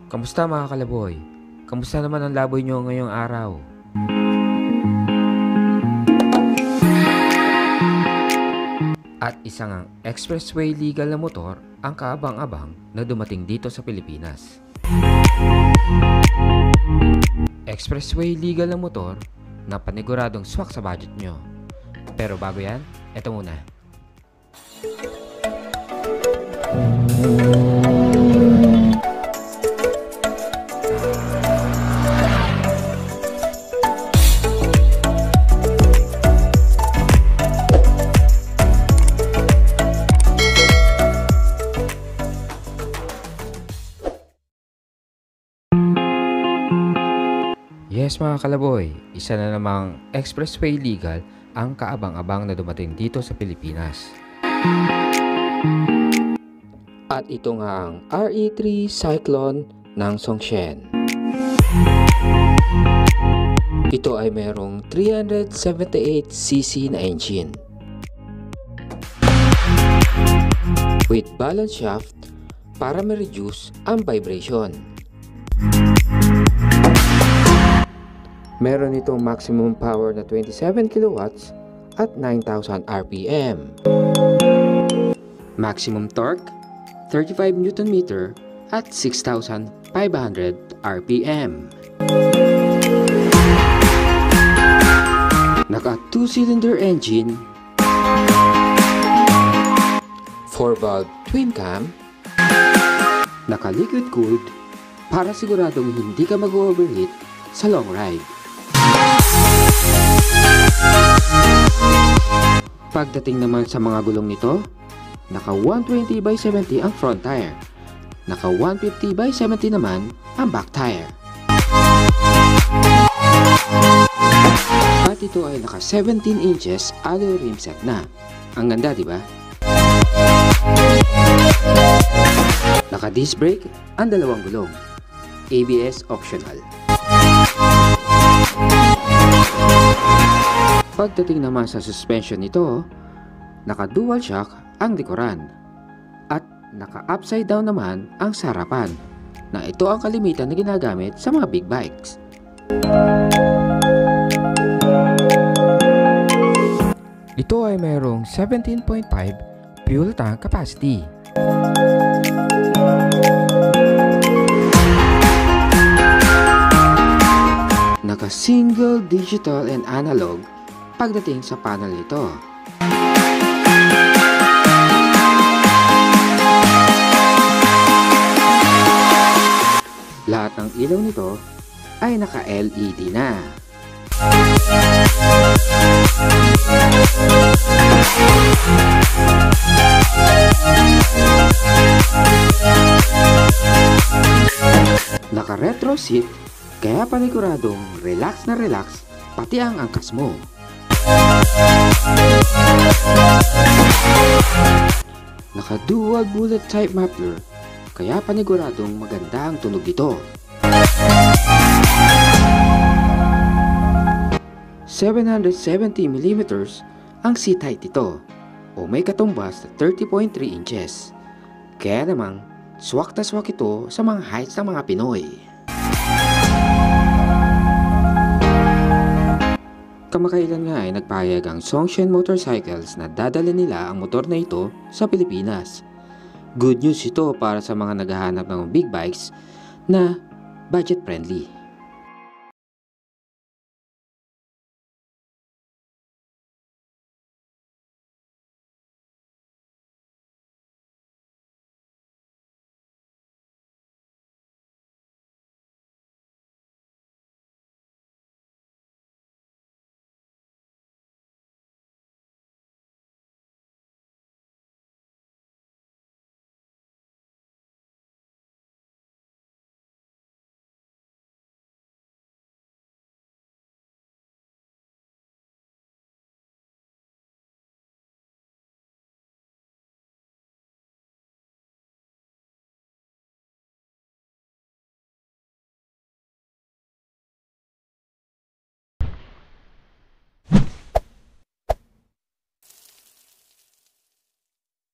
Kamusta mga kalaboy? Kamusta naman ang laboy nyo ngayong araw? At isang expressway legal na motor ang kaabang-abang na dumating dito sa Pilipinas. Expressway legal na motor na paniguradong swak sa budget nyo. Pero bago yan, eto muna. Yes mga kalaboy, isa na namang expressway legal ang kaabang-abang na dumating dito sa Pilipinas. At ito nga ang RE3 Cyclone ng Songshen. Ito ay mayroong 378cc na engine with balance shaft para ma-reduce ang vibration. Meron itong maximum power na 27 kilowatts at 9,000 RPM. Maximum torque, 35 Nm at 6,500 RPM. Naka 2-cylinder engine, 4-valve twin cam, naka liquid cooled para siguradong hindi ka mag-overheat sa long ride. Pagdating naman sa mga gulong nito, naka 120/70 ang front tire, naka 150/70 naman ang back tire. At ito ay naka 17 inches alloy rim set na. Ang ganda, di ba? Naka disc brake ang dalawang gulong. ABS optional. Pagdating naman sa suspension nito, naka dual shock ang likuran at naka upside down naman ang sarapan, na ito ang kalimitan na ginagamit sa mga big bikes. Ito ay mayroong 17.5 fuel tank capacity. Naka single digital and analog pagdating sa panel nito. Lahat ng ilaw nito ay naka LED na. Naka retro seat, kaya paniguradong relax na relax pati ang angkas mo. Naka dual bullet type muffler, kaya paniguradong maganda ang tunog nito. 770mm ang seat height nito, o may katumbas na 30.3 inches. Kaya namang swak na swak ito sa mga heights ng mga Pinoy. Kamakailan nga ay nagpahayag ang Songshen Motorcycles na dadala nila ang motor na ito sa Pilipinas. Good news ito para sa mga naghahanap ng big bikes na budget friendly.